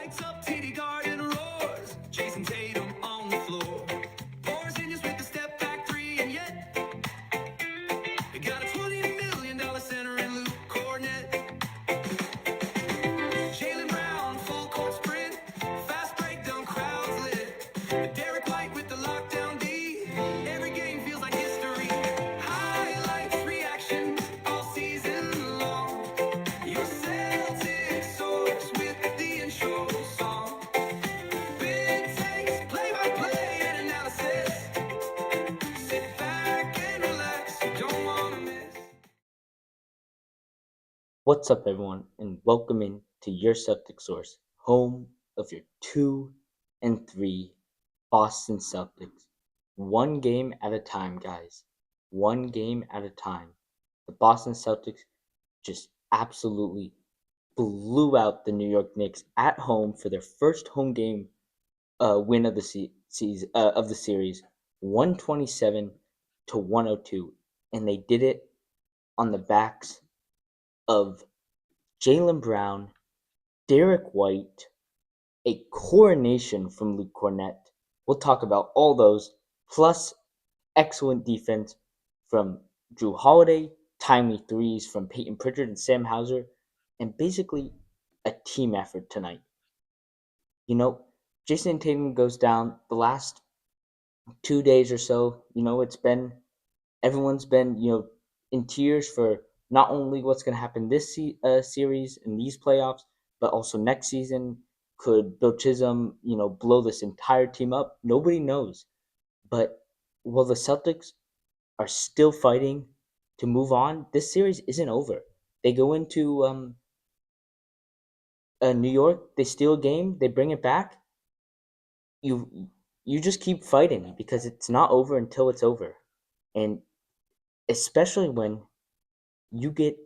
lights up, TD Garden roars. Jayson Tatum on the floor. Porzingisless with the step back three, and yet they got a $20 million center in Luke Kornet. Jaylen Brown, full court sprint, fast breakdown, crowds lit. Derek White with the lockdown D. Every game feels like history. Highlights, reactions all season long. Your Celtics source with the intro song. Big takes, play-by-play and analysis. Sit back and relax, you don't want to miss. What's up, everyone, and welcome in to your Celtics source, home of your 2 and 3 Boston Celtics. One game at a time, guys. One game at a time. The Boston Celtics just absolutely blew out the New York Knicks at home for their first home game win of the series, 127-102, and they did it on the backs of Jaylen Brown, Derek White, a Koronation from Luke Kornet. We'll talk about all those, plus excellent defense from Jrue Holiday, timely threes from Payton Pritchard and Sam Hauser, and basically a team effort tonight. You know, Jayson Tatum goes down the last 2 days or so. Everyone's been, in tears for not only what's going to happen this series in these playoffs, but also next season. Could Bill Chisholm, blow this entire team up? Nobody knows. But while the Celtics are still fighting to move on, this series isn't over. They go into New York, they steal a game, they bring it back. You just keep fighting because it's not over until it's over. And especially when you get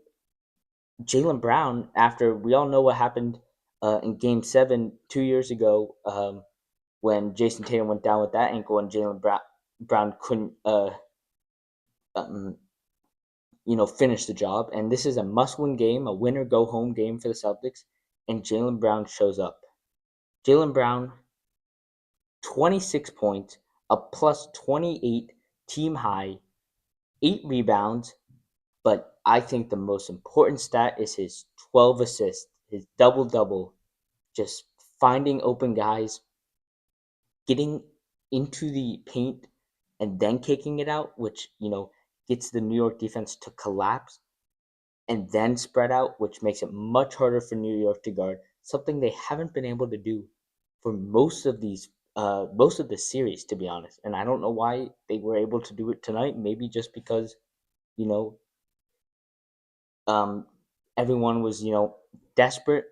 Jaylen Brown, after we all know what happened in Game 7 2 years ago, when Jayson Tatum went down with that ankle and Jaylen Brown couldn't, finish the job. And this is a must-win game, a winner-go-home game for the Celtics, and Jaylen Brown shows up. Jaylen Brown, 26 points, a plus 28 team high, 8 rebounds, but I think the most important stat is his 12 assists, his double-double, just finding open guys, getting into the paint, and then kicking it out, which, gets the New York defense to collapse and then spread out, which makes it much harder for New York to guard, something they haven't been able to do for most of the series, to be honest. And I don't know why they were able to do it tonight. Maybe just because, everyone was, desperate.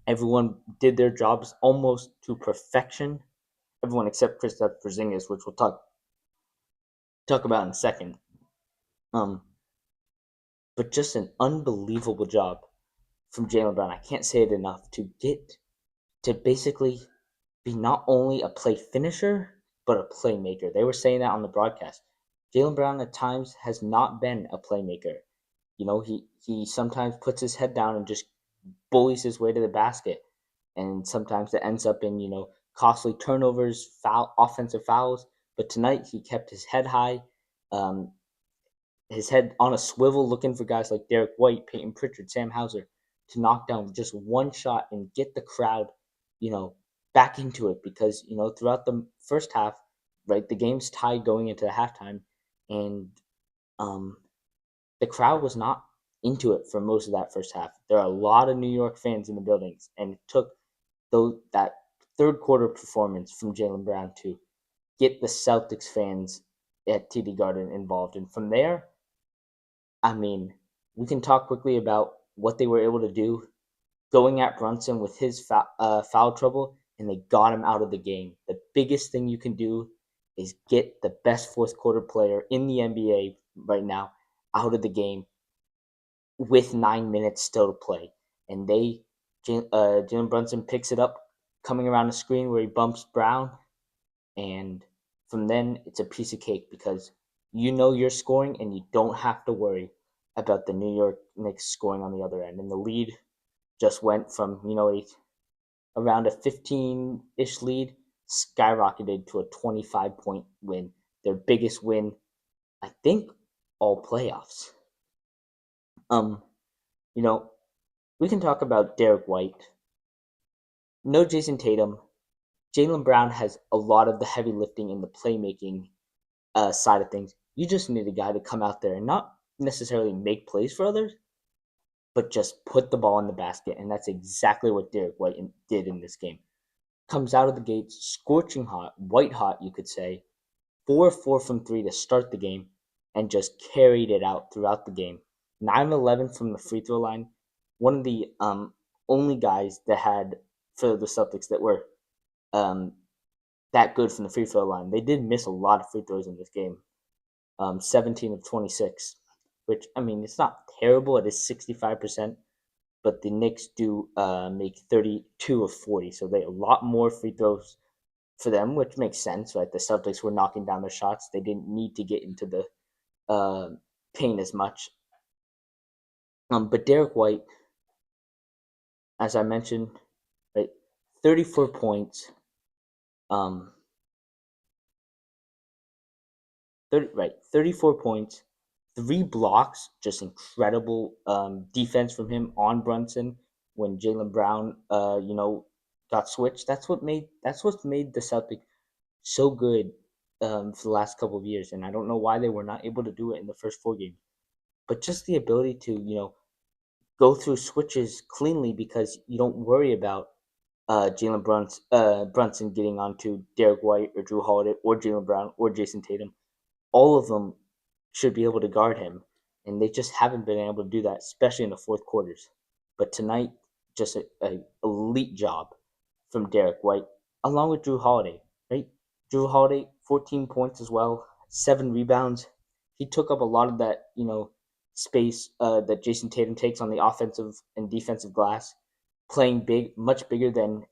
Everyone did their jobs almost to perfection. Everyone except Kristaps Porzingis, which we'll talk about in a second. But just an unbelievable job from Jaylen Brown. I can't say it enough to get to basically be not only a play finisher but a playmaker. They were saying that on the broadcast. Jaylen Brown at times has not been a playmaker. He sometimes puts his head down and just bullies his way to the basket, and sometimes it ends up in costly turnovers, offensive fouls. But tonight he kept his head high, his head on a swivel, looking for guys like Derek White, Payton Pritchard, Sam Hauser to knock down just one shot and get the crowd, back into it. Because throughout the first half, right, the game's tied going into the halftime, and the crowd was not into it for most of that first half. There are a lot of New York fans in the buildings, and it took that third quarter performance from Jaylen Brown to get the Celtics fans at TD Garden involved. And from there, we can talk quickly about what they were able to do going at Brunson with his foul trouble, and they got him out of the game. The biggest thing you can do is get the best fourth quarter player in the NBA right now out of the game with 9 minutes still to play. And Jalen Brunson picks it up coming around the screen where he bumps Brown, and from then it's a piece of cake because you're scoring and you don't have to worry about the New York Knicks scoring on the other end. And the lead just went from around a 15-ish lead skyrocketed to a 25-point win, their biggest win, I think, all playoffs. You know, we can talk about Derek White. No Jayson Tatum. Jaylen Brown has a lot of the heavy lifting in the playmaking side of things. You just need a guy to come out there and not necessarily make plays for others, but just put the ball in the basket. And that's exactly what Derek White did in this game. Comes out of the gates, scorching hot, white hot, you could say, 4-4 from 3 to start the game, and just carried it out throughout the game. 9-11 from the free throw line. One of the only guys that had, for the Celtics, that were that good from the free throw line. They did miss a lot of free throws in this game. 17 of 26, which, I mean, it's not terrible. It is 65%, but the Knicks do make 32 of 40, so they a lot more free throws for them, which makes sense, right? The Celtics were knocking down their shots. They didn't need to get into the paint as much. But Derek White, as I mentioned, right, 34 points. 34 points, 3 blocks, just incredible defense from him on Brunson when Jaylen Brown, got switched. That's what's made the Celtics so good for the last couple of years, and I don't know why they were not able to do it in the first 4 games. But just the ability to go through switches cleanly because you don't worry about Jalen Brunson getting onto Derek White or Drew Holiday or Jaylen Brown or Jayson Tatum. All of them should be able to guard him, and they just haven't been able to do that, especially in the fourth quarters. But tonight, just a elite job from Derek White, along with Drew Holiday, right? Drew Holiday, 14 points as well, 7 rebounds. He took up a lot of that, space that Jayson Tatum takes on the offensive and defensive glass, playing big, much bigger than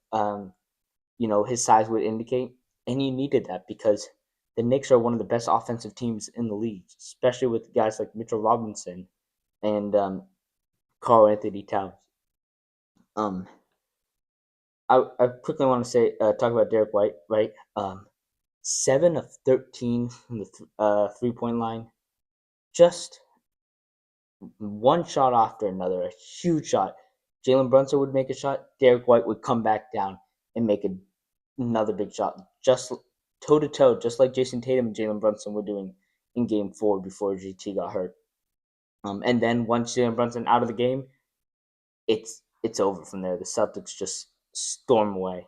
his size would indicate, and he needed that because the Knicks are one of the best offensive teams in the league, especially with guys like Mitchell Robinson and Karl-Anthony Towns. I quickly want to say talk about Derek White, right? 7 of 13 from the 3-point line, just one shot after another, a huge shot. Jalen Brunson would make a shot, Derek White would come back down and make another big shot, just toe to toe, just like Jayson Tatum and Jalen Brunson were doing in Game 4 before GT got hurt. And then once Jalen Brunson out of the game, it's over from there. The Celtics just storm away.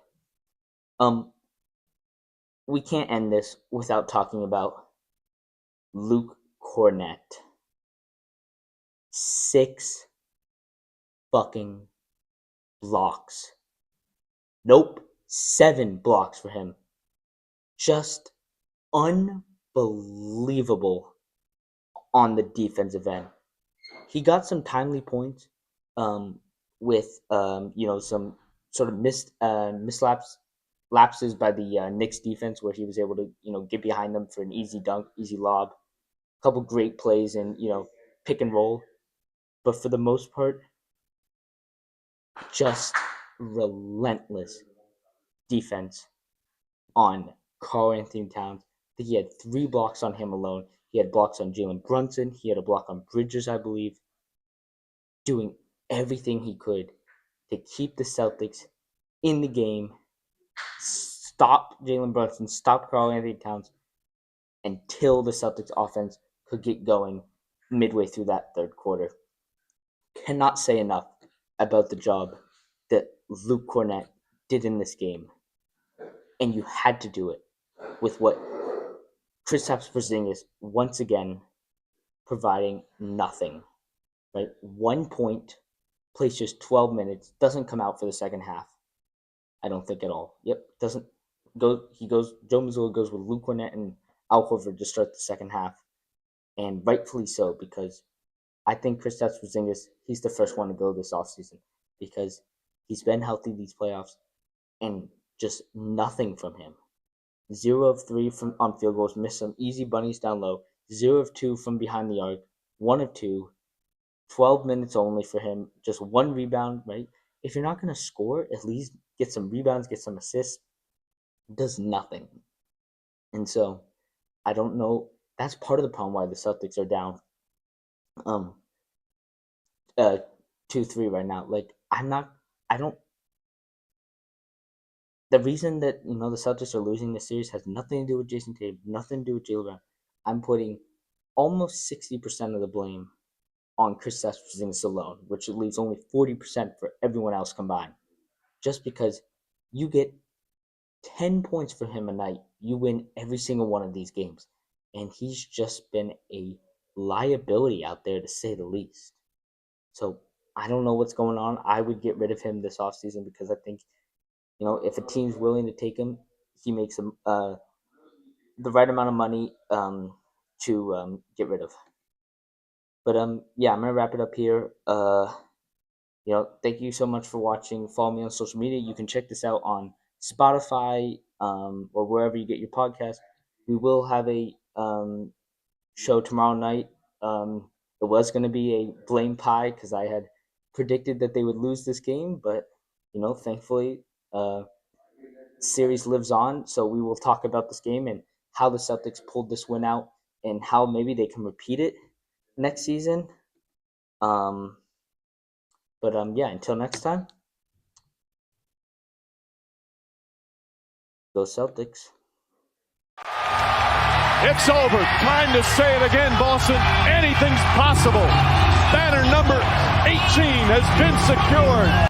We can't end this without talking about Luke Kornet. 6 fucking blocks. Nope, 7 blocks for him. Just unbelievable on the defensive end. He got some timely points with some sort of lapses by the Knicks defense where he was able to get behind them for an easy dunk, easy lob, a couple great plays and pick and roll. But for the most part, just relentless defense on Karl-Anthony Towns. I think he had 3 blocks on him alone. He had blocks on Jalen Brunson. He had a block on Bridges, I believe. Doing everything he could to keep the Celtics in the game, stop Jalen Brunson, stop Karl-Anthony Towns until the Celtics offense could get going midway through that third quarter. Cannot say enough about the job that Luke Kornet did in this game. And you had to do it with what Kristaps Porzingis once again providing nothing. Right? 1 point, plays just 12 minutes, doesn't come out for the second half. I don't think at all. Yep, doesn't go. He goes. Joe Mazzulla goes with Luke Kornet and Al Horford to start the second half, and rightfully so because I think Kristaps Porzingis, he's the first one to go this offseason because he's been healthy these playoffs, and just nothing from him. 0 of 3 from on field goals, missed some easy bunnies down low. 0 of 2 from behind the arc. 1 of 2. 12 minutes only for him. Just 1 rebound, right? If you're not going to score, at least get some rebounds, get some assists, does nothing. And so I don't know. That's part of the problem why the Celtics are down 2-3 right now. Like, I don't. The reason that the Celtics are losing this series has nothing to do with Jayson Tatum, nothing to do with Jaylen Brown. I'm putting almost 60% of the blame on Chris Porzingis alone, which leaves only 40% for everyone else combined. Just because you get 10 points for him a night, you win every single one of these games. And he's just been a liability out there, to say the least. So I don't know what's going on. I would get rid of him this offseason because I think, if a team's willing to take him, he makes him the right amount of money to get rid of. But yeah, I'm gonna wrap it up here. Thank you so much for watching. Follow me on social media. You can check this out on Spotify or wherever you get your podcast. We will have a show tomorrow night. It was going to be a blame pie because I had predicted that they would lose this game, but thankfully, series lives on. So we will talk about this game and how the Celtics pulled this win out and how maybe they can repeat it next season. But yeah, until next time, go Celtics. It's over. Time to say it again, Boston. Anything's possible. Banner number 18 has been secured.